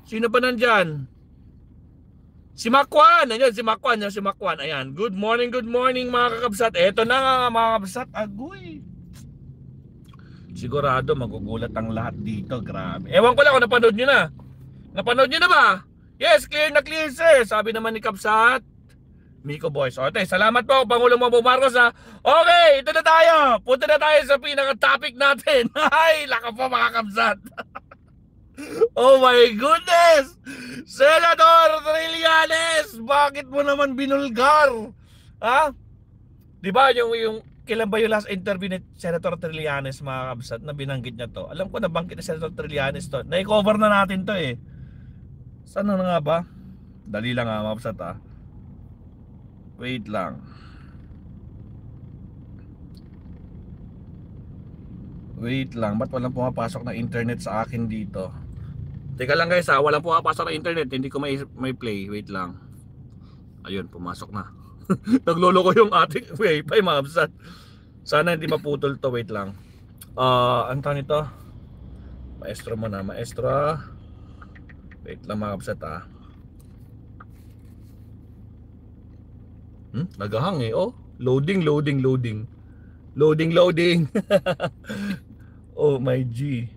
Sino pa nandyan? Si Makwan. Ayan, si Makwan. Si Makwan. Ayan. Good morning mga kakabsat. Eto na nga mga kakabsat. Agoy. Sigurado magugulat ang lahat dito. Grabe. Ewan ko lang kung napanood nyo na. Napanood nyo na ba? Yes, clear na clear sir. Sabi naman ni Kabsat Miko Boys. Okay, salamat po Pangulong Bongbong Marcos ha. Okay, ito na tayo. Punta na tayo sa pinaka-topic natin. Ay, laka po mga Kabsat. Oh my goodness! Senator Trillanes, bakit mo naman binulgar? Ha? Di ba yung kailan ba yung last interview ni Senator Trillanes mga Kabsat na binanggit niya to? Alam ko na banggit ni Senator Trillanes to. Na-cover na natin to eh. Saan na nga ba? Dali lang mga Kabsat ha. Wait lang. Wait lang, ba't walang pumapasok na internet sa akin dito? Teka lang guys ha, walang pumapasok na internet. Hindi ko may play, wait lang. Ayun, pumasok na. Nagloloko yung ating wifi mga Kabsat. Sana hindi maputol to, wait lang. Ano nito? Maestro mo na, maestro. Wait lang mga Kabsat ha. Nagahang eh, oh. Loading. Oh my G.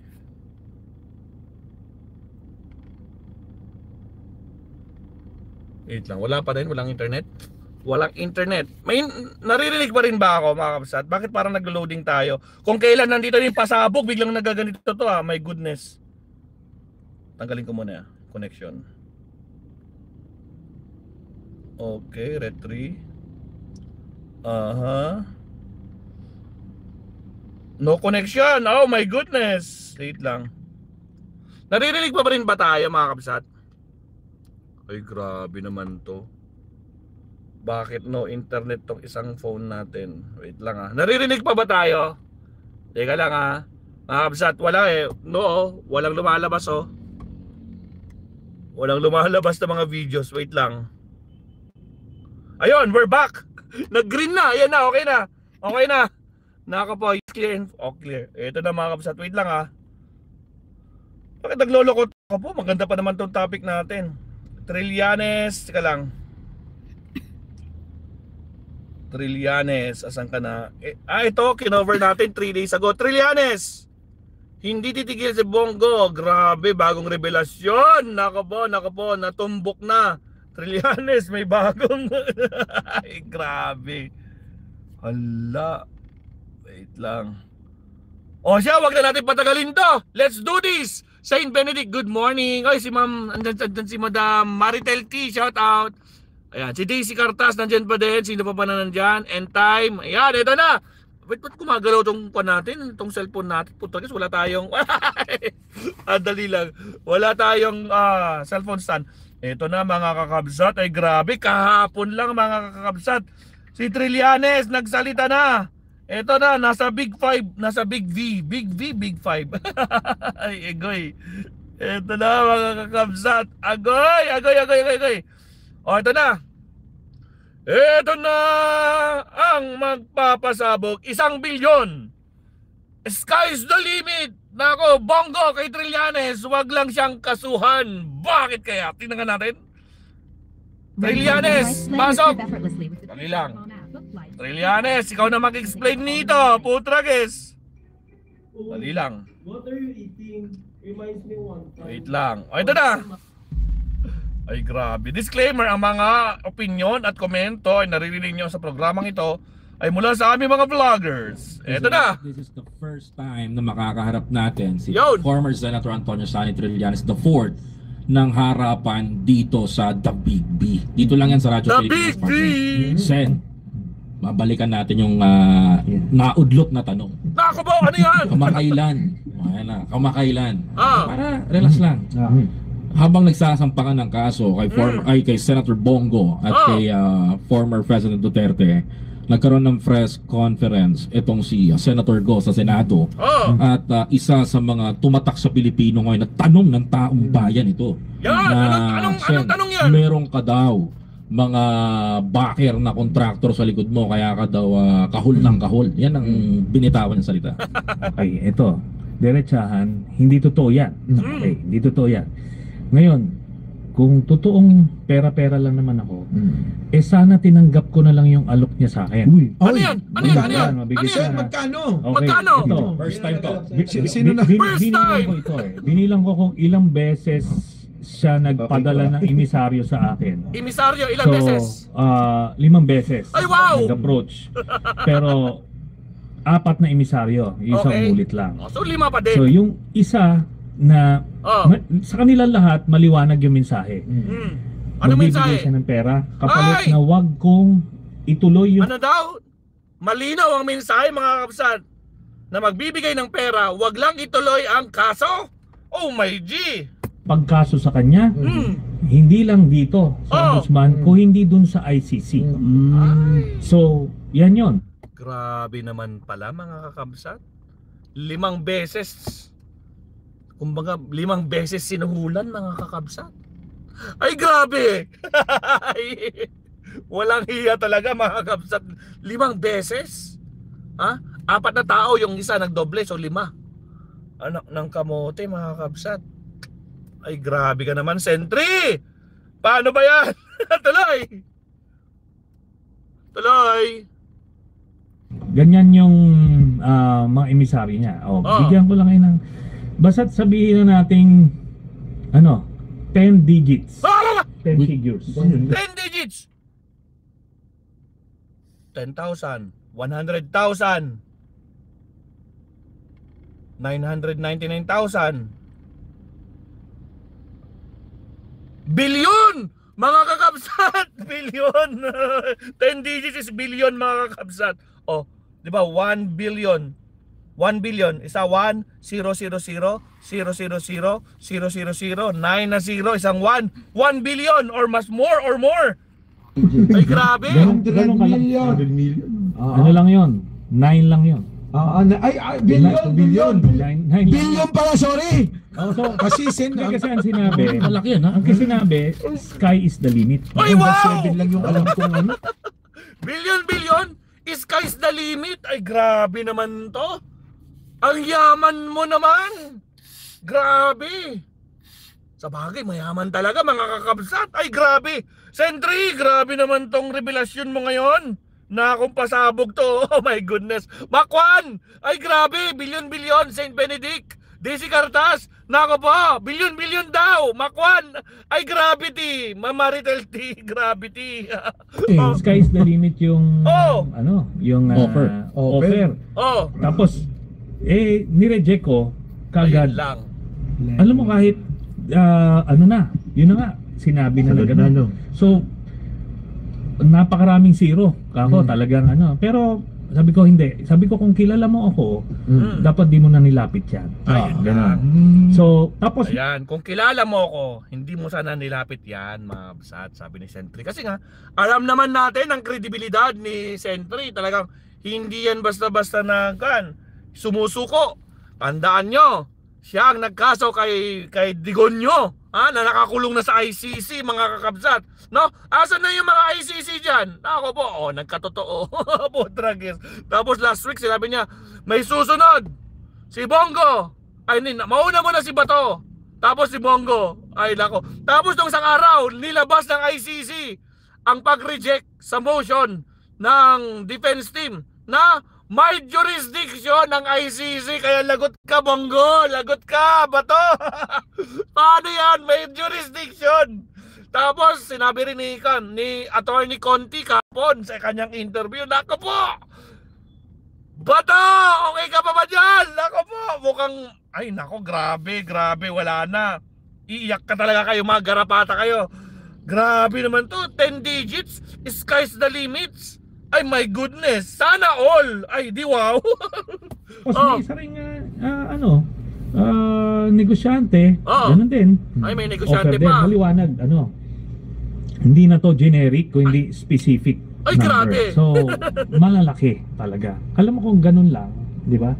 Wait lang, wala pa rin, walang internet. Walang internet. May naririnig pa rin ba ako mga Kabsat? Bakit parang naglo-loading tayo? Kung kailan nandito yung pasabog, biglang nagaganito to ha. My goodness. Tanggalin ko muna connection. Okay, retry. No connection. Oh my goodness. Wait lang. Naririnig pa rin ba tayo mga Kabsat? Ay grabe naman to. Bakit no internet tong isang phone natin? Wait lang ha. Naririnig pa ba tayo? Teka lang ha. Mga Kabsat, wala eh. No, walang lumalabas oh. Walang lumalabas na mga videos. Wait lang. Ayun, we're back. Nag-green na. Ayan na, okay na. Okay na. Naka po, clear. Oh, clear. Ito na mga Kabsat. Wait lang ha. Bakit nagloloko ako po? Maganda pa naman tong topic natin. Trillanes. Teka lang. Trillanes. Asan ka na? Ito. Kinover natin 3 days ago. Trillanes. Hindi titigil si Bongo. Grabe. Bagong revelasyon. Naka po. Natumbok na. Trillanes, may bagong. Ay, grabe. Hala. Wait lang. O siya, wag na natin patagalin to. Let's do this. Saint Benedict, good morning. Ay, si ma'am, andyan si Madam Maritel T, shout out. Ayan, si Daisy Cartas, nandyan pa din. Sino pa na nandyan? End time. Ayan, ito na. Wait, ba't gumagalaw itong pa natin? Itong cellphone natin. Puto, wala tayong. Dali lang. Wala tayong cellphone stand. Ito na mga kakabsat, ay grabe, kahapon lang mga kakabsat. Si Trillanes nagsalita na. Ito na, nasa Big 5, nasa Big V, Big 5. Ay, agoy. Ito na mga kakabsat, agoy. O, ito na. Ito na ang magpapasabog, 1 bilyon. Sky's the limit. Nako, Bongo kay Trillanes, wag lang siyang kasuhan. Bakit kaya? Tingnan natin. Trillanes, pasok. Dali lang. Trillanes, ikaw na mag-explain nito. Putrages. Dali lang. What are you eating? Reminds me one time. Wait lang. O, ito na. Ay, grabe. Disclaimer, ang mga opinion at komento ay naririnig nyo sa programang ito ay mula sa aming mga vloggers. Ito na. This is the first time na makakaharap natin si Yun. former Senator Antonio Sani Trillanes IV ng harapan dito sa The Big B. Dito lang yan sa Radyo The Pilipinas. Big B! Sen, mabalikan natin yung naudlot na tanong. Nako po, ano yan? Kamakailan? Ayan na, kamakailan. Para relax lang. Habang nagsasampakan ng kaso kay Senator Bongo at kay former President Duterte, nagkaroon ng press conference itong si Senator Go sa Senado. At isa sa mga tumatak sa Pilipino ngayon na tanong ng taong bayan ito. Yan, anong tanong yan? Meron ka daw mga backer na kontraktor sa likod mo kaya ka daw kahul ng kahul. Yan ang binitawan ng salita. Okay, ito. Diretsahan, hindi totoo yan. Okay, hindi totoo yan. Ngayon, kung totoong pera-pera lang naman ako, eh sana tinanggap ko na lang yung alok niya sa akin. Ano yan? Ano yan? Ano yan? Mabigay Ano siya yan? na- Magkano? Okay, Magkano? ito. First time to. Sino na? First Binilang time! ko ito eh. Binilang ko kung ilang beses siya nagpadala ng emisaryo sa akin. Emisaryo, ilang beses? 5 beses. Ay, wow! Nag-approach. Pero 4 na emisaryo, isang Okay. ulit lang. Oh, so 5 pa din. So yung isa na sa kanilang lahat maliwanag yung mensahe. Ano Magbibigay mensahe? siya ng pera kapalit Ay! na wag kong ituloy yung Ano daw? Malinaw ang mensahe mga kapsat na magbibigay ng pera, wag lang ituloy ang kaso. Oh my G! pagkaso sa kanya. Hindi lang dito sa Ombudsman, kung hindi dun sa ICC. Ay. So, yan yon. Grabe naman pala mga kakabsat. 5 beses. Kumbaga 5 beses sinuhulan mga kakabsat. Ay grabe. Walang hiya talaga mga kakabsat. 5 beses. Ha? 4 na tao, yung isa nagdoble, so 5. Anak ng kamote mga kakabsat. Ay grabe ka naman, Sentry. Paano ba yan? Tuloy. Tuloy. Ganyan yung mga emisary niya. Bigyan ko lang kayo ng basta't sabihin na nating 10 digits. 10 figures. 10 digits. 10,000, 100,000, 999,000. Bilyon! Mga kakabsat! Bilyon! 10 digits is billion mga kakabsat. Oh, di ba? 1 billion. 1 billion. Isa 1, 0, 0, 0, 0, 0, 0, 0, 0, 9 na 0, isang 1. 1 billion or mas more or more. Ay, grabe! Ganun kalaki. 100 million. Ano lang yon? 9 lang yon. Billion. 9 Billion pala, sorry. So, Kasi send kasi ang sinabi, Malaki yan, ha? ang sinabi, sky is the limit. Ay, wow! 7 lang yung alam kong ano. Billion, sky's the limit. Ay, grabe naman to. Ang yaman mo naman. Grabe. Sa bagay, mayaman talaga mga kakabsat. Ay, grabe. Sentry, grabe naman tong revelasyon mo ngayon. Na akong pasabog to. Oh my goodness. Makwan! Ay, grabe. Billion, St. Benedict. Desi Cartas. Nako po. Billion daw. Makwan. Ay, gravity. Mamarital T. Gravity. Sky is the limit yung yung offer. Oh. Tapos ni-reject ko kagad. Ayun lang. Alam mo kahit yun na nga sinabi na gano'n. So napakaraming zero kako talagang pero sabi ko hindi. Sabi ko kung kilala mo ako, dapat di mo na nilapit yan. Ayun Ganun. So tapos ayan, kung kilala mo ako, hindi mo sana nilapit yan, mga basat, sabi ni Sentry. Kasi nga, alam naman natin ang kredibilidad ni Sentry. Talagang hindi yan basta-basta na sumusuko. Tandaan nyo, siya ang nagkaso kay Digonyo, na nakakulong na sa ICC, mga kakabsat. No? Asan na yung mga ICC dyan? Ako po, nagkatotoo. Putragis. Tapos last week, sinabi niya, may susunod. Si Bongo. Ay, mauna mo na si Bato. Tapos si Bongo. Ay, nako. Tapos nung isang araw, nilabas ng ICC ang pag-reject sa motion ng defense team na may jurisdiction ng ICC. Kaya lagot ka, Bongo. Lagot ka, Bato. Paano yan? May jurisdiction. Tapos sinabi rin ni Attorney Conti kapon sa kanyang interview, nako po, Bato, okay ka pa ba dyan? Nako po, mukhang, ay nako, grabe, wala na. Iiyak ka talaga kayo, mga garapata kayo. Grabe naman to, 10 digits, sky's the limits. Ay my goodness, sana all. Ay di wow. may isa rin negosyante, ganun din. Ay may negosyante offer din, pa. maliwanag, hindi na to generic, kundi specific ay, number. grabe. So, malalaki talaga. Alam mo kung ganun lang, di ba?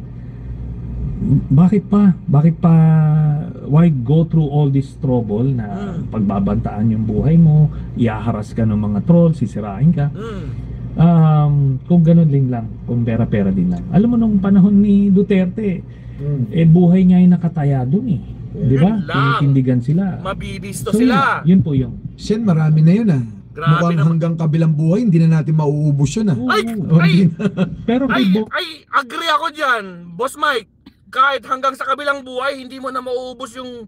Bakit pa, why go through all this trouble na pagbabantaan yung buhay mo, iaharas ka ng mga troll, sisirain ka. Kung ganun lang, kung pera-pera din lang. Alam mo nung panahon ni Duterte, buhay niya ay nakataya dun Di ba? Yun lang. Tinitindigan sila. Mabilis to So, sila. Yun po yung... Sen, marami na yun ah. Grabe Mukhang naman. hanggang kabilang buhay, hindi na natin mauubos yun ah. Ay, Oo. ay, Pero kay agree ako dyan. Boss Mike, kahit hanggang sa kabilang buhay, hindi mo na mauubos yung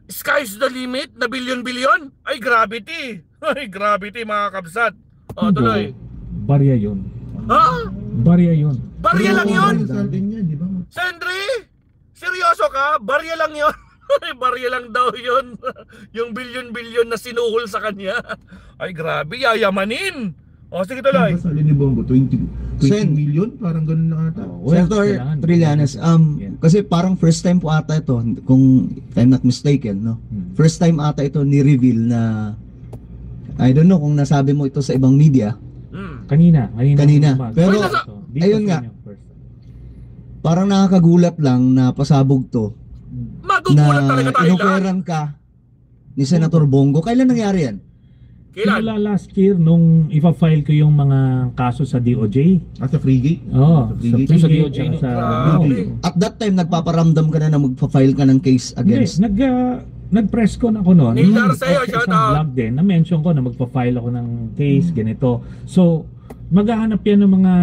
sky's the limit na bilyon-bilyon. Ay, gravity. Ay, gravity mga kabsat. O, tuloy. barya yun. Ha? Barya yun. Barya lang yun? Sa atin yan, di ba? Sandri? Seryoso ka? Barya lang yun? Barya lang daw yun. Yung bilyon-bilyon na sinuhol sa kanya. Ay, grabe. Yayamanin. O, sige tuloy. Sa alin ni Bongo, 20 Sen. million? Parang ganun na ata. Senator Trillanes, kasi parang first time po ata ito, kung I'm not mistaken, no? First time ata ito ni-reveal na, I don't know kung nasabi mo ito sa ibang media, Kanina. Kanina. Pero, Dito ayun sa nga. inyo first. parang nakakagulat lang na pasabog to, Magugulat talaga na tayo lahat. inuperan ka ni Senator Bongo. Kailan nangyari yan? Kailan? Simula last year nung ipa-file ko yung mga kaso sa DOJ. At sa Frigate? Oo, Frigate. sa Sa DOJ. DOJ, Sa, Grabe. At that time, nagpaparamdam ka na magpa-file ka ng case against. nag-press con ako noon. Nildar sa'yo, Sa shout isang out. vlog din, na-mention ko na magpa-file ako ng case, ganito. So, maghahanap yan ng mga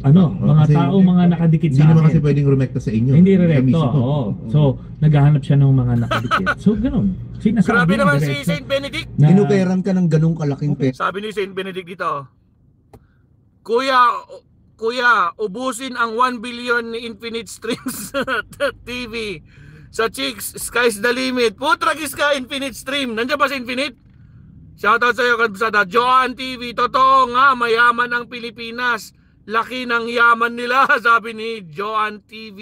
mga kasi tao, mga nakadikit Hindi sa naman kasi akin. pwedeng rumekta sa inyo. Hindi Sa recto. mismo. Oo. So, naghahanap siya ng mga nakadikit. So, ganun. Sinasabi Grabe ng naman si diretso Saint Benedict. na- Inuperan ka ng ganung kalaking pera. Sabi ni Saint Benedict dito, Kuya, ubusin ang 1 billion ni Infinite Streams TV. Sa Chicks, sky's the limit. Putragis ka, Infinite Stream. Nandiyan ba si Infinite? Shoutout sa'yo, Kabsada. Joan TV, totoo nga, mayaman ang Pilipinas. Laki ng yaman nila, sabi ni Joan TV.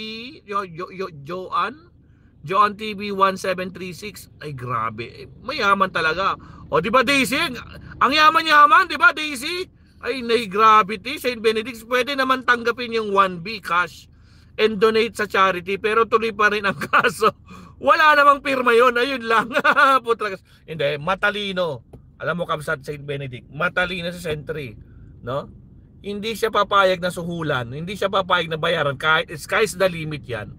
Joan TV 1736. Ay, grabe. Mayaman talaga. O, di ba, Daisy? Ang yaman-yaman, di ba, Daisy? Ay, gravity. Saint Benedict, pwede naman tanggapin yung 1B cash and donate sa charity, pero tuloy pa rin ang kaso. Wala namang pirma yun. Ayun lang. Putragas. Hindi, matalino. Alam mo, Kabsat, Saint Benedict, matalino sa Sentry. No? Hindi siya papayag na suhulan. Hindi siya papayag na bayaran. Kahit sky's the limit yan.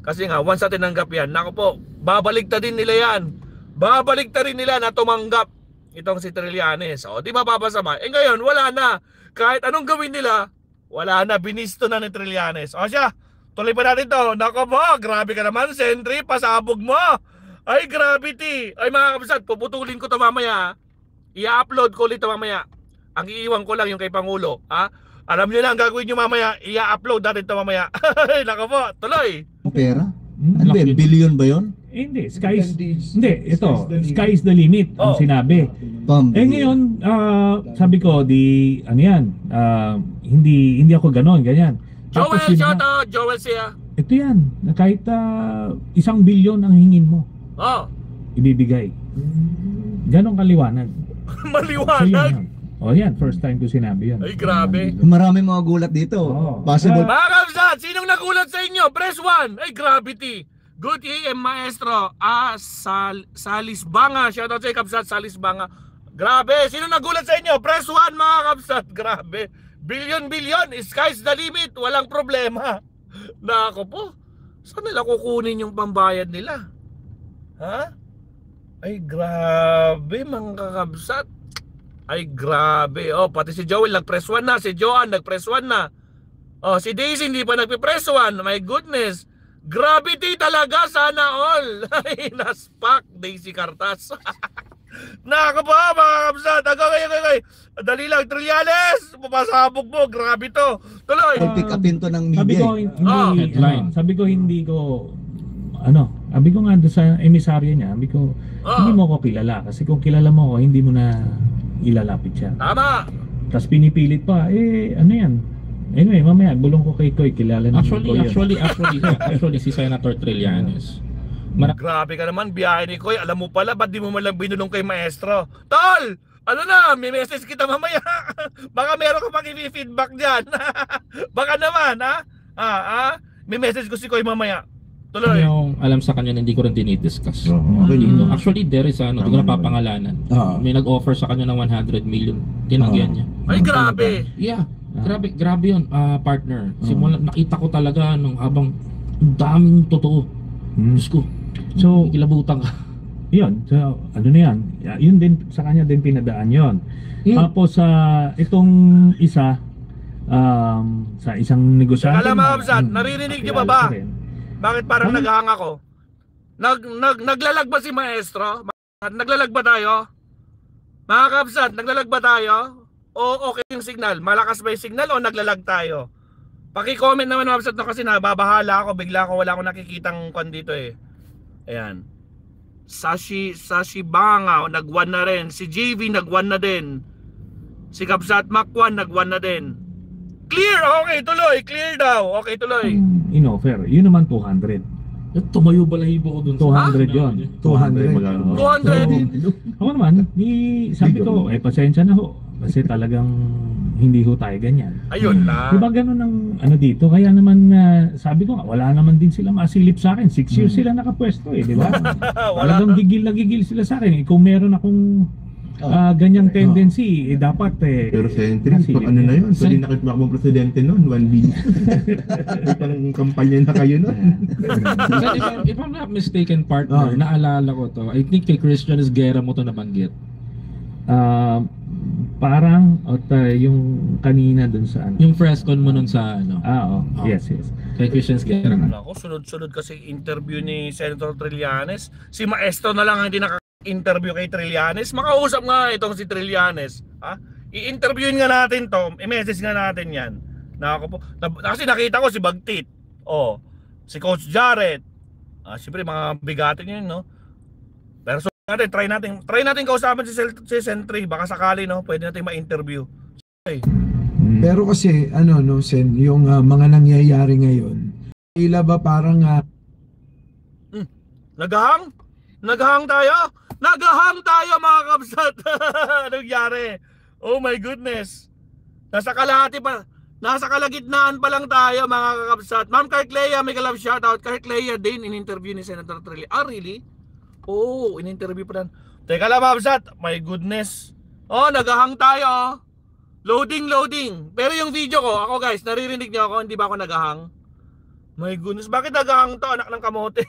Kasi nga, once na tinanggap yan, naku po, babalik ta din nila yan. Babalik ta rin nila na tumanggap itong si Trillanes. O, di ba papasama? Eh ngayon, wala na. Kahit anong gawin nila, wala na. Binisto na ni Trillanes. O siya, tuloy pa natin to. Naku po, grabe ka naman, Sentry, pasabog mo. Ay, gravity. Ay, mga kabsat, puputulin ko to mamaya. I-upload ko ulit to mamaya. Ang iiwan ko lang yung kay Pangulo. Ha? Alam niyo na ang gagawin niyo mamaya. I-upload natin ito mamaya. Nako po, tuloy. Pera? Hmm, Ano ba yun? Billion ba yun? Hindi, ito, sky is the limit ang Oh. sinabi. Ngayon, sabi ko, hindi ako ganon, ganyan. Joel, yun shout nga, out. Joel siya. ito yan, na kahit 1 billion ang hingin mo, Oh, ibibigay. Ganon kaliwanag. So maliwanag. yan. Yan, first time ko sinabi yan. Ay, grabe. Marami mga gulat dito. Oo. Possible. Mga kabsat, sinong nagulat sa inyo? Press 1. Ay, gravity. Good AM, maestro. Salisbanga. Shoutout sa kabsat, Salisbanga. Grabe. Sinong nagulat sa inyo? Press 1, mga kabsat. Grabe. Billion. Sky's the limit. Walang problema. Nako po. Saan nila kukunin yung pambayad nila? Ha? Ay, grabe, mga kabsat. Ay, grabe. Oh, pati si Joel nag-press 1 na. Si Joan nag-press 1 na. Oh, si Daisy hindi pa nagpe-press 1. My goodness. Gravity talaga, sana all. Ay, naspak, Daisy Cartas. Nako po, mga kabsat. Okay. Dali lang, Trillanes. Papasabog mo. Grabe to. Tuloy. Pick upin to ng Sabi media. ko, Headline. sabi ko nga doon sa emisaryo niya, sabi ko, hindi mo ko kilala. Kasi kung kilala mo ko, hindi mo na ilalapit siya. Tama. Tapos pinipilit pa, ano yan? Anyway, mamaya, bulong ko kay Koy, kilala naman ko yun. Actually, si Senator Trillanes. Grabe ka naman, biyahe ni Koy. Alam mo pala, ba't di mo malang binulong kay maestro? Tol! Ano na, may message kita mamaya. Baka meron ka pang i-feedback dyan. Baka naman, ha? May message ko si Koy mamaya. Tuloy. Yung alam sa kanya na hindi ko rin dinidiscuss. Okay dito. Actually, there is hindi ko napapangalanan. May nag-offer sa kanya ng 100 million. Tinanggihan niya. Ay, grabe. Yeah, grabe yun, partner. Simula, nakita ko talaga nung habang ang daming totoo. Diyos ko, So, Kilabutan ka. yun, so, ano na yan, yun din, sa kanya din pinadaan yun. Tapos sa itong isa, sa isang negosyante. Alam mo, Kabsat, naririnig niyo ba ba? Bakit parang Ano? naghahang ako? Naglalag ba si Maestro? Naglalag ba tayo? Mga Kabsat, naglalag ba tayo? O okay yung signal? Malakas ba yung signal o naglalag tayo? Paki-comment naman mga Kabsat, no, kasi nababahala ako, bigla ko wala akong nakikitang kon dito eh. Ayan. Sashi Banga nag-1 na rin. Si JV nag-1 na din. Si Kabsat Makwan nag-1 na din. Clear! Okay, tuloy. Clear daw. Okay, tuloy. In-offer, yun naman 200. Tumayo balahibo ko dun 200 yun. 200. 200. Ako naman, sabi ko, pasensya na ho. Kasi talagang hindi ho tayo ganyan. Ayun lang. Diba ganun ang ano dito? Kaya naman sabi ko nga, wala naman din sila masilip sa akin. 6 years sila nakapwesto eh, di ba? Talagang gigil na gigil sila sa akin. Kung meron akong ganyang tendency, dapat Pero Sentry, nasilip ano na yan. yun? Pwede nakitmakbang presidente noon, 1 billion. Itang kampanya na kayo noon. If I'm not mistaken, partner, naalala ko to. I think kay Christian Esguerra mo to nabanggit. Parang yung kanina dun sa ano. Yung Frescon mo nun sa ano. Oo. Yes. Kay Christian Esguerra. Ako, sunod-sunod kasi interview ni Senator Trillanes. Si Maestro na lang ang hindi naka-interview kay Trillanes. Makausap nga itong si Trillanes. Ha? I-interviewin nga natin to. I-message nga natin yan. Kasi nakita ko si Bagtit. Si Coach Jared. Siyempre mga bigatin yun, no? Pero try natin kausapin si Sentry, baka sakali no, pwede natin ma-interview. Okay. Pero kasi Sen, yung mga nangyayari ngayon, tila ba parang Naghahang tayo mga Kabsat. Nangyari. Oh my goodness. Nasa kalagitnaan pa lang tayo mga Kabsat. Ma'am Carclea, may kalab shoutout. Carclea din in-interview ni Senator Trilli. Really? In-interview pa lang. Teka lang mga Kabsat. My goodness. Naghahang tayo. Loading. Pero yung video ko, ako guys, naririnig niyo ako, hindi ba ako naghahang? My goodness, bakit naghahang to, anak ng kamote?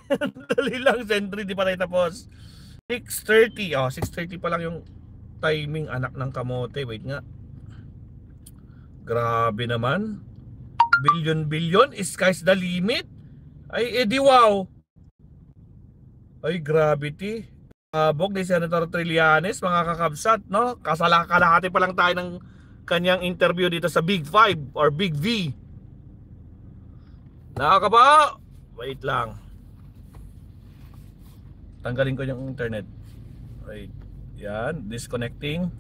Dali lang, Sentry, di pa tayo tapos. 6:30, 6:30 pa lang yung timing, anak ng kamote. Wait nga. Grabe naman. Billion, sky's the limit. Ay, edi wow. Ay, gravity. Bog ni Senator Trillanes, mga kakabsat, no? Kalahati pa lang tayo ng kanyang interview dito sa Big 5 or Big V. Nakakaba? Wait lang. Tanggalin ko yung internet. Wait. Yan, disconnecting.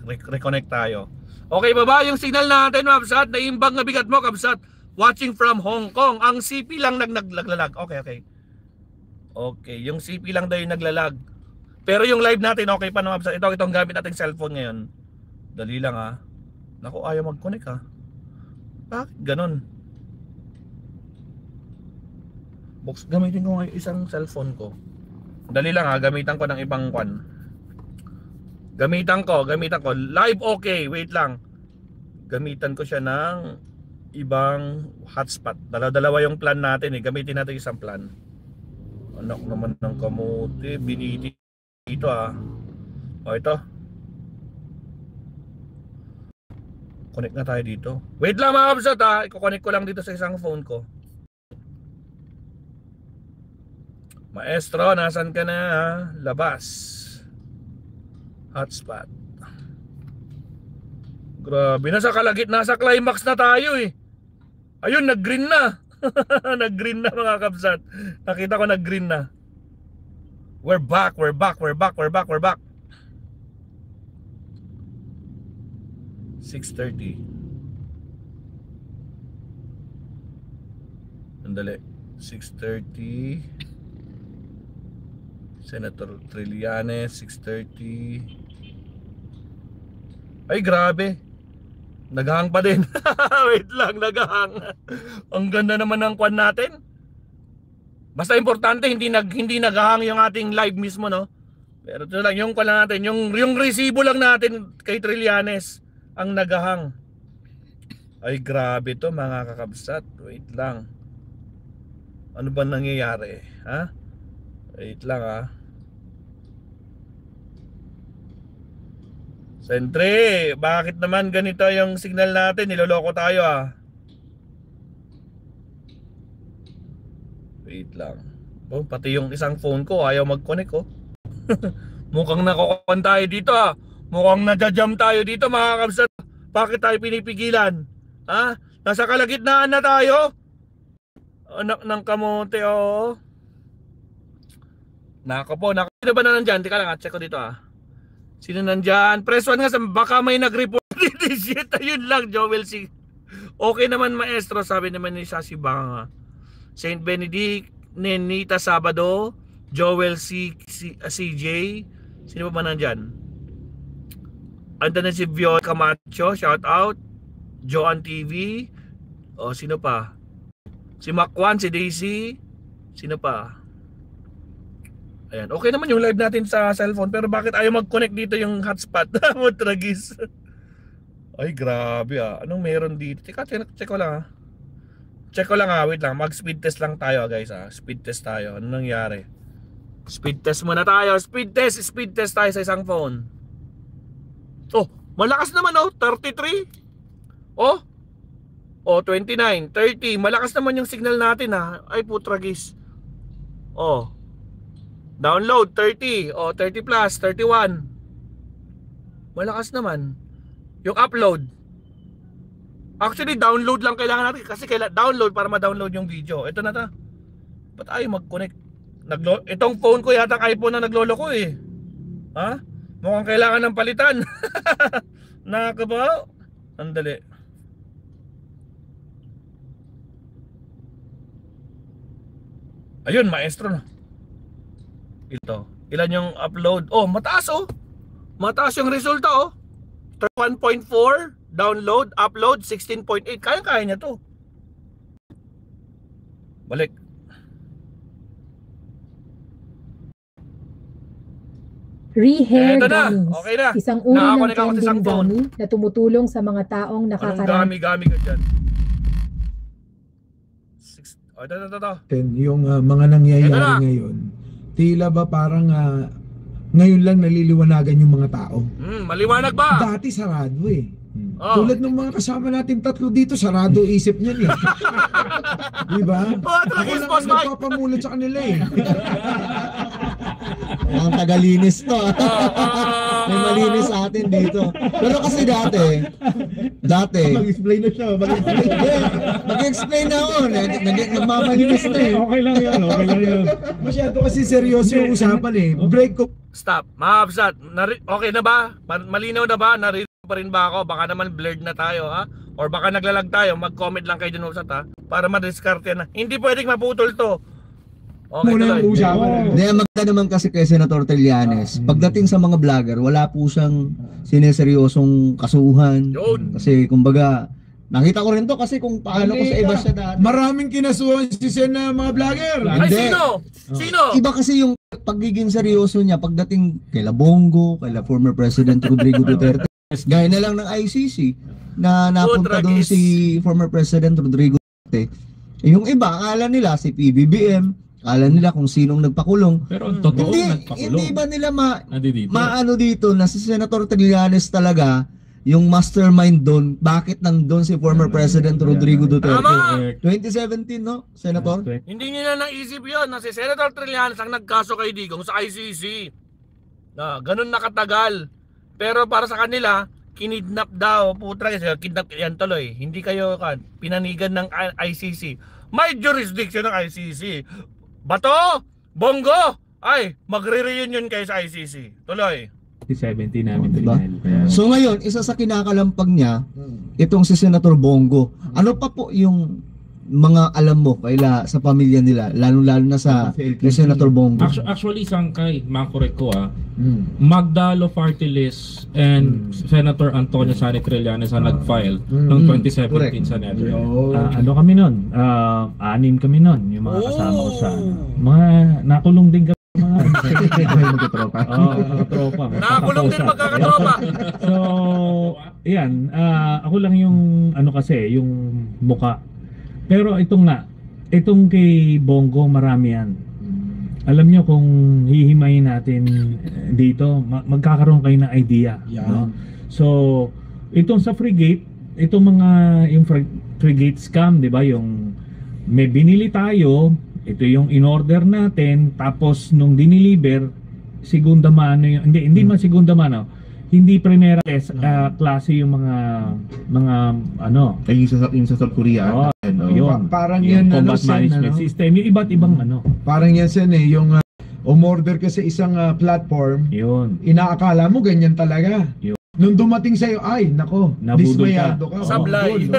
Reconnect tayo. Okay ba ba yung signal natin, Kabsat? Naimbang na bigat mo, Kabsat. Watching from Hong Kong. Ang CP lang naglalag. Okay. Okay, yung CP lang daw yung naglalag. Pero yung live natin okay pa naman. Itong gamit nating cellphone ngayon. Dali lang ha. Naku, ayaw mag-connect ha. Bakit ganon? Gamitin ko ngayon isang cellphone ko. Dali lang ha, gamitan ko ng ibang kwan. Gamitan ko. Live okay, wait lang. Gamitan ko siya ng ibang hotspot. Dalawa yung plan natin eh. Gamitin natin isang plan. Anak naman ng kamote, biniti dito ah. Ito. Connect na tayo dito. Wait lang mga Kabsat ha. I-connect ko lang dito sa isang phone ko. Maestro, nasan ka na ha? Labas. Hotspot. Grabe, nasa climax na tayo eh. Ayun, nag-green na. Nag-green na mga Kabsat. Nakita ko nag-green na. We're back. 6:30. Andali. 6:30. Senator Trillanes, 6:30. Ay, grabe. Naghahang pa din. Wait lang, naghahang. Ang ganda naman ng kwan natin. Basta importante hindi naghahang yung ating live mismo, no? Pero ito lang yung kwan natin, yung resibo lang natin kay Trillanes ang naghahang. Ay, grabe to mga kakabsat. Wait lang. Ano ba nangyayari, ha? Wait lang ah. Sentry, bakit naman ganito yung signal natin? Niloloko tayo ah. Wait lang. Oh, pati yung isang phone ko ayaw mag-connect oh. Mukhang nakukuhan tayo dito ah. Mukhang nadjam tayo dito mga kabsat. Bakit tayo pinipigilan? Ha? Nasa kalagitnaan na tayo? Anak ng kamote oh. Nako po, sino ba na nandyan? Teka lang, check ko dito ah. Sino nandyan? Press 1 nga, baka may nag-report. Shit, ayun lang, Joel C. Okay naman maestro, sabi naman ni Sashi Banga. Saint Benedict, Nenita Sabado, Joel C. CJ. Sino ba nandyan? Ando na si Vio Camacho, shout out. Joan TV. O, sino pa? Si Macwan, si Daisy. Sino pa? Ayan, okay naman yung live natin sa cellphone, pero bakit ayaw mag-connect dito yung hotspot? Tragis. Ay, grabe ah. Anong meron dito? Teka, check ko lang ah. Check ko lang ah, wait lang. Mag-speed test lang tayo guys ah. Speed test tayo. Ano nangyari? Speed test muna tayo. Speed test tayo sa isang phone. Oh, malakas naman oh. 33. Oh. Oh, 29, 30. Malakas naman yung signal natin ah. Ay, putragis. Oh. Download 30, o 30 plus, 31. Malakas naman. Yung upload. Actually, download lang kailangan natin kasi download para ma-download yung video. Ito na ta. Ba't ayaw mag-connect? Itong phone ko yata iPhone na nagloloko eh. Ha? Mukhang kailangan ng palitan. Nakakabaw. Andali. Ayun, maestro na. Ito. Ilan yung upload? Oh, mataas oh. Mataas yung resulta oh. 1.4 download, upload 16.8. Kaya niya to. Balik. Rehair gummies. Okay na. Isang uri ng trending gummy na tumutulong sa mga taong nakakarami. Anong gummy ka dyan? Oh, ito. Yung mga nangyayari ngayon, tila ba parang ngayon lang naliliwanagan yung mga tao. Maliwanag ba? Dati sarado eh. Tulad ng mga kasama natin tatlo dito, sarado isip niyan eh. Diba? Ako lang ang nagpapamulat sa kanila eh. Ang tagalinis to. May malinis sa atin dito. Pero kasi dati Mag-explain na siya. mag-explain na ako. Nagmamalinis na eh. Okay lang yun. Masyado kasi seryoso yung usapan eh. Break ko. Stop. Mahabsat. Okay na ba? Malinaw na ba? Narito pa rin ba ako? Baka naman blurred na tayo ha? Or baka naglalag tayo. Mag-comment lang kayo dun ha? Para ma-discard yan. Hindi pwedeng maputol to. Okay, muna yung usapan. Hindi, maganda naman kasi kay Senator Trillanes. Pagdating sa mga vlogger, wala po siyang sineseryosong kasuhan. Yun. Kasi kumbaga, nakita ko rin to kasi kung paano ko sa iba siya dati. Maraming kinasuhan si Sen na mga vlogger. Ay, Hindi. Sino? Iba kasi yung pagiging seryoso niya pagdating kay Bongo, kay former President Rodrigo Duterte. Gaya na lang ng ICC na napunta doon si former President Rodrigo Duterte. Yung iba, akala nila si PBBM, akala nila kung sinong nagpakulong. Pero totoo nagpakulong. Hindi ba nila maano dito na si Senator Trillanes talaga yung mastermind doon? Bakit nandun si former President Rodrigo Duterte? Tama! 2017 no, Senator? Hindi nila naisip yun na si Senator Trillanes ang nagkaso kay Digong sa ICC. Na ganun nakatagal. Pero para sa kanila, kinidnap daw. Putra kasi kidnap yan tuloy. Hindi kayo pinanigan ng ICC. May jurisdiction ng ICC. Bato! Bongo! Ay, magre-reunion kayo sa ICC. Tuloy. 17 namin Diba? So ngayon, isa sa kinakalampag niya, itong si Senator Bongo. Ano pa po yung mga alam mo sa pamilya nila, lalo na sa Senator Bongo? Actually, sangkay, makorek ko Magdalo Party List and Senator Antonio Sani Trillanes ang nag-file ng 2017 sa Netherlands. Ano kami nun? 6 kami nun, yung mga kasama ko sa mga nakulong din kami. Magkatropa. Tropa. Nakakulong din magkakatropa. So, yan. Ako lang yung kasi, yung muka. Pero itong kay Bongo marami yan. alam nyo kung hihimayin natin dito, magkakaroon kayo ng idea. No? So, itong sa frigate, itong mga yung frigate scam, di ba? Yung may binili tayo, ito yung in-order natin, tapos nung diniliver, segunda mano yung, hindi man segunda mano, hindi primera klase yung mga ano. Ay, yung sa South Korea. Yun. Parang yung yan, combat management system, yung iba't ibang ano. Parang yan sen yung umorder ka sa isang platform, yun. Inaakala mo ganyan talaga. Yun. Nung dumating sa'yo, ay, nako, dismayado ka. Sablay. So,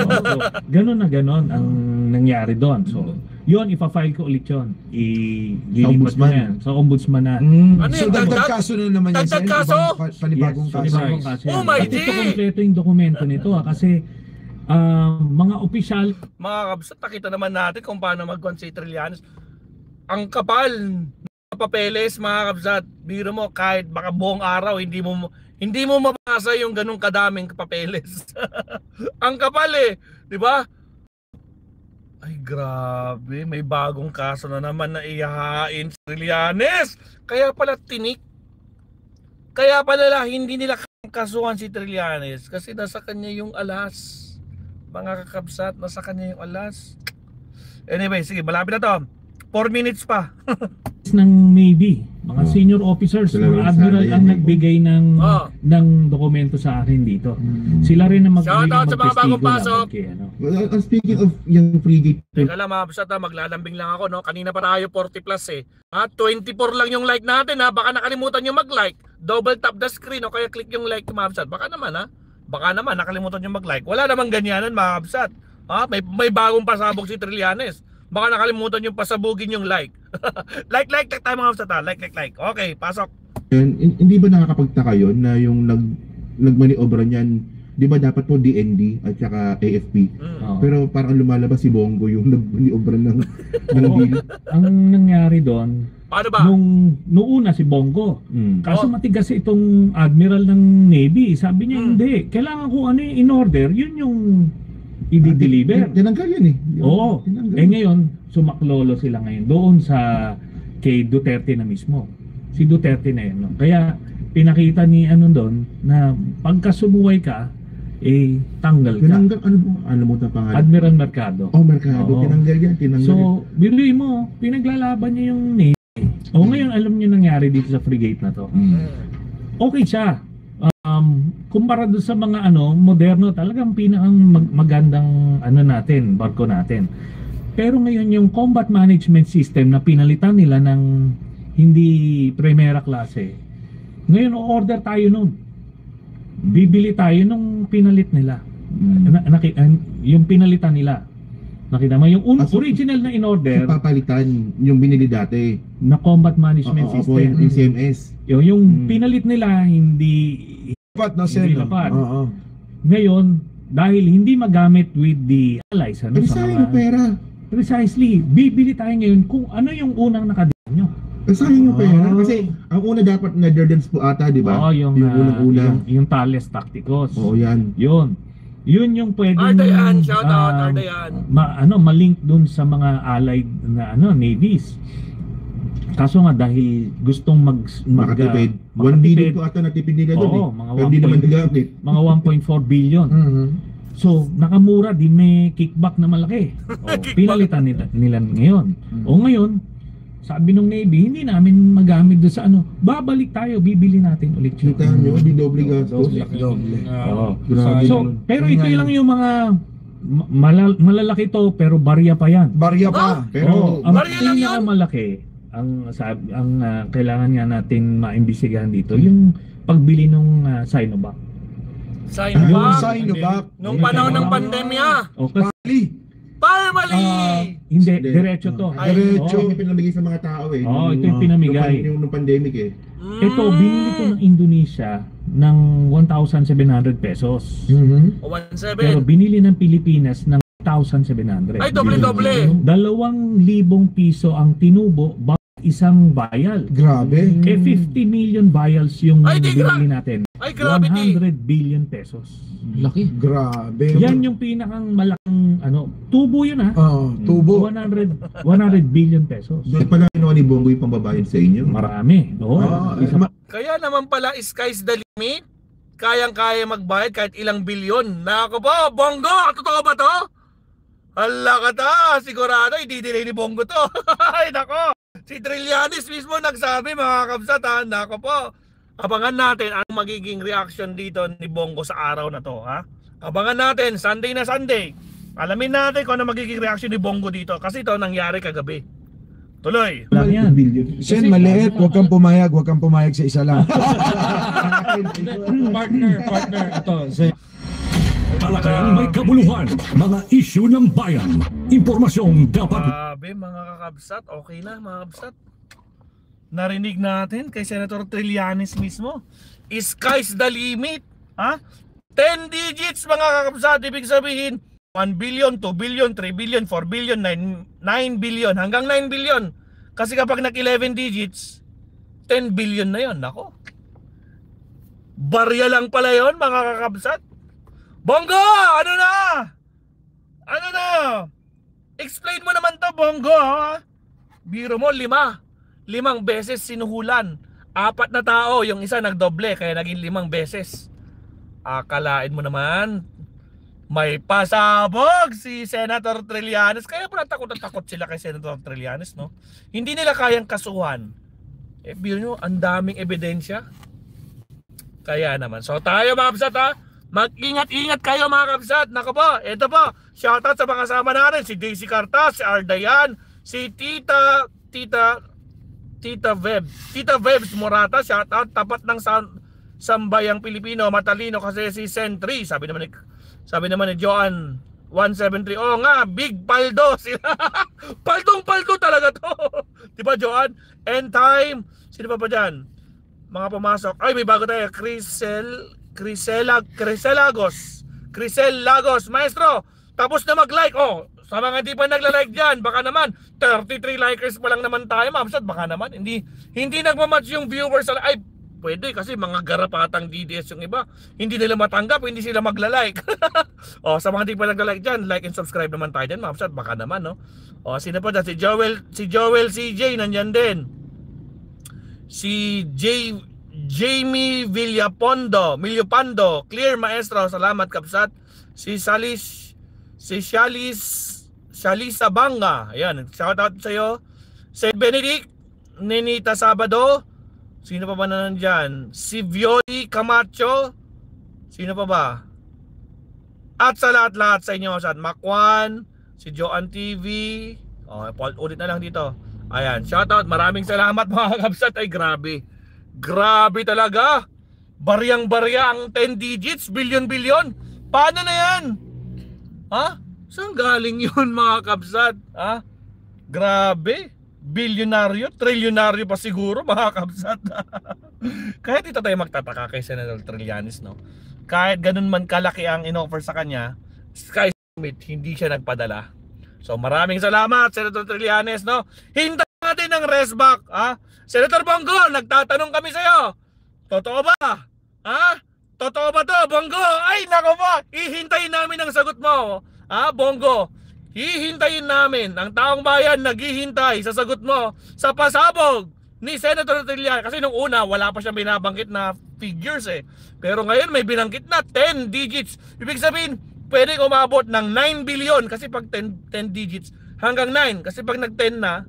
ganun na ganun ang nangyari doon. So, yun, ipafile ko ulit yun. Ililipat ko yan. Sa ombudsman na. Ano So, yung dagdag kaso na naman yan. Dagdag kaso? Panibagong Yes, kaso. panibagong kaso. Oh my At ito God! kompleto yung dokumento nito kasi mga opisyal. Mga kabsat, nakita naman natin kung paano mag-con si Trillanes. Ang kapal ng papeles, mga kabsat. Biro mo, kahit baka buong araw, hindi mo mabasa yung ganung kadaming papeles. Ang kapal di ba? Ay grabe, may bagong kaso na naman na ihahain si Trillanes. Kaya pala tinik. Kaya pala hindi nila kasuhan si Trillanes kasi nasa kanya yung alas. Mga kakabsat, nasa kanya yung alas. Anyway, sige, malapit na to. 4 minutes pa. Ng Navy, mga senior officers, mga admiral ang nagbigay ng dokumento sa akin dito. Sila rin ang magbigay ng bagong pasok. Well, speaking of yung frigate. Teka lang mga kapsat, maglalambing lang ako, no? Kanina pa tayo 40 plus 24 lang yung like natin, baka nakalimutan yung mag-like. Double tap the screen o kaya click yung like mga kapsat. Baka naman nakalimutan yung mag-like. Wala namang ganyanan mga kapsat. May bagong pasabog si Trillanes. Baka nakalimutan yung pasabugin yung like. like tayo mga kapsat. Like. Okay, pasok. And, hindi ba nakakapagtaka yun na yung nagmaniobra niyan, di ba dapat po DND at saka AFP? Pero parang lumalabas si Bongo yung nagmaniobra ng bill. Ang nangyari doon, paano ba? Nung una si Bongo. Kaso matigas itong admiral ng Navy. Sabi niya hindi. Kailangan ko ano yung in-order, yun yung i-deliver. Tinanggal yan Oo. Ngayon, sumaklolo sila ngayon doon sa kay Duterte na mismo. Si Duterte na yun. No? Kaya pinakita ni doon na pagka sumuway ka, tanggal ka. Ano mo na pangalan? Admiral Mercado. Mercado. Tinanggal yan. So, biruin mo, pinaglalaban niya yung Navy. Ngayon, alam niyo nangyari dito sa frigate na to. Okay siya. Kumpara doon sa mga moderno, talagang pinakang magandang natin, barko natin. Pero ngayon yung combat management system na pinalitan nila ng hindi primera klase. Ngayon order tayo nun. Bibili tayo nung pinalit nila. Yung pinalitan nila. Nakita mo yung original na in-order, papalitan yung binili dati na combat management system. Yung CMS. Yung pinalit nila hindi dapat. Ngayon, dahil hindi magamit with the allies, sa mga pera. Precisely, bibili tayo ngayon kung ano yung unang nakadaan nyo. Sayang yung pera. Kasi ang una dapat na Derdens po ata, di ba? yung unang-una. Yung Thales Tacticos. Yan. Yun yung pwedeng Ardayan, shout out Ardayan. Ma-link dun sa mga allied na navies. Kaso nga dahil gustong makatipid. 1 billion po ata natipid nila doon. Hindi naman nagamit. Mga 1.4 billion. So, nakamura, di may kickback na malaki. Pinalitan nila ngayon. Ngayon, sabi nung Navy, hindi namin magamit doon sa babalik tayo, bibili natin ulit yun. Kita nyo, di doble gastos. So, pero ito lang yung mga malalaki to, pero barya pa yan. Barya pa. Pero ang pinakamalaki, ang kailangan nga natin maimbestigahan dito, yung pagbili ng Sinovac. Sinovac. Nung panahon ng pandemya. Mali! Hindi, diretso to. Diretso. Yung pinamigay sa mga tao ito yung pinamigay. Yung pandemic Ito, binili ko ng Indonesia ng 1,700 pesos. 1,700. Pero binili ng Pilipinas ng 1,700. Ay, doble-doble. 2,000 piso ang tinubo isang vial. Grabe. 50 million vials yung binili natin. Ay, gravity. 100 billion pesos. Laki. Grabe. Yan yung pinakang malaking tubo yun ha. Tubo. 100 billion pesos. Doon pala kinuha ni Bongo yung pambabayad sa inyo. Marami. Oo. Kaya naman pala, sky's the limit. Kayang-kaya magbayad kahit ilang bilyon. Nako po, Bongo, totoo ba to? Hala ka ta, sigurado, i-delay ni Bongo to. Ay, nako. Si Trillanes mismo nagsabi, mga kabsat, ha? Nako po. Abangan natin ang magiging reaction dito ni Bongo sa araw na to, ha? Abangan natin, Sunday na Sunday. Alamin natin kung ano magiging reaction ni Bongo dito. Kasi ito nangyari kagabi. Tuloy. Lang yan. Sen, maliit. Huwag kang pumayag. Huwag kang pumayag sa isa lang. partner. Ito, Sen. Talakayang may kabuluhan, mga issue ng bayan. Impormasyong dapat... Grabe mga kakabsat, okay na mga kabsat. Narinig natin kay Senator Trillanes mismo. Sky's the limit. Ha? 10 digits mga kakabsat, ibig sabihin 1 billion, 2 billion, 3 billion, 4 billion, 9 billion, hanggang 9 billion. Kasi kapag nag-11 digits, 10 billion na yon. Nako. Barya lang pala yon mga kakabsat. Bongo! Ano na? Ano na? Explain mo naman to, Bongo, ha? Biro mo, 5 beses sinuhulan. 4 na tao, yung isa nagdoble, kaya naging 5 beses. Akalain mo naman, may pasabog si Senator Trillanes. Kaya pala takot sila kay Senator Trillanes, no? Hindi nila kayang kasuhan. Biro nyo, ang daming ebidensya. Kaya naman. So tayo mga kabsat, ha? Mag-ingat-ingat kayo mga kabsat. Nako po, ito po. Shoutout sa mga kasama natin. Si Daisy Cartas, si Ardayan, si Tita Vebs Morata. Shoutout, tapat ng sambayang Pilipino, matalino kasi si Sentry. Sabi naman ni Joan 173. Oo nga, big paldo sila. Paldong-paldo talaga to. Diba Joan? End time. Sino pa dyan? Mga pumasok. Ay, may bago tayo. Crisel Lagos. Maestro, tapos na mag-like. Sa mga hindi pa nagla-like dyan, baka naman 33 likers pa lang naman tayo, ma'am. Baka naman hindi nagmamatch yung viewers. Ay, pwede kasi mga garapatang DDS yung iba. Hindi nila matanggap, hindi sila magla-like. Sa mga hindi pa nagla-like dyan, like and subscribe naman tayo dyan, ma'am. Baka naman, no? Sino pa dyan? Si Joel CJ, nandyan din. Si Jamie Villapando, clear maestro, salamat kabsat. Si Shalisa Banga, ayan, shout out sa iyo. Si Benedict, Nenita Sabado, sino pa ba na nandyan? Si Violi Camacho, sino pa ba? At sa lahat sa inyo, sa Makwan, si Joan TV, ulit na lang dito. Ayan, shout out, maraming salamat mga kabsat. Ay grabe. Grabe talaga. Baryang-barya ang 10 digits, billion-billion. Paano na yan? Ha? Saan galing yun mga kabsat? Ha? Grabe. Bilyonaryo, trilyonaryo pa siguro mga kabsat. Kahit dito tayo magtataka kay Senator Trillanes, no? Kahit ganun man kalaki ang in-offer sa kanya, Sky Summit, hindi siya nagpadala. So maraming salamat Senator Trillanes, no? Hintayin natin ang resback, ha? Senator Bongo, nagtatanong kami sa'yo. Totoo ba? Ha? Totoo ba to, Bongo? Ay, nako po. Hihintayin namin ang sagot mo. Ha, Bongo? Hihintayin namin. Ang taong bayan naghihintay sa sagot mo sa pasabog ni Senator Trillanes. Kasi nung una, wala pa siyang binabangkit na figures eh. Pero ngayon may binanggit na 10 digits. Ibig sabihin, pwede umabot ng 9 billion. Kasi pag 10 digits, hanggang 9. Kasi pag nag-10 na,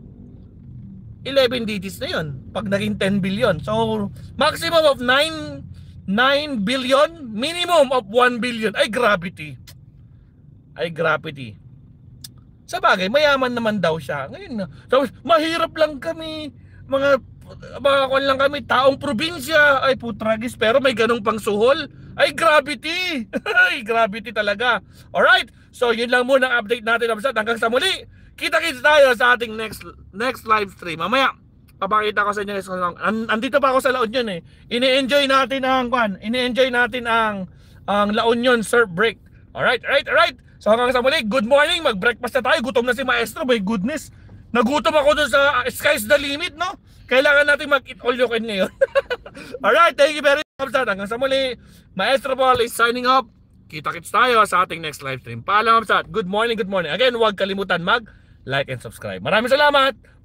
11 digits na yun pag naging 10 billion. So maximum of 9 billion, minimum of 1 billion. Ay gravity. Sa bagay, mayaman naman daw siya. Ngayon na, mahirap lang kami, mga kwan lang kami, taong probinsya. Ay putragis, pero may ganong pang suhol. Ay gravity. Ay gravity talaga. Alright, so yun lang muna ang update natin. Hanggang sa muli. Kita-kits tayo sa ating next live stream. Mamaya, papakita ko sa inyo. Andito pa ako sa La Union eh. Ini-enjoy natin ang La Union surf break. Alright. So hanggang sa muli, good morning. Mag-breakfast na tayo. Gutom na si Maestro. My goodness. Nagutom ako dun sa Sky's the Limit, no? Kailangan natin mag-eat all you can ngayon. Alright, thank you very much. Kapsat, hanggang sa muli, Maestro Paul is signing off. Kita-kits tayo sa ating next live stream. Paalam, Kapsat. Good morning, good morning. Again, huwag kalimutan mag-like and subscribe. Maraming salamat.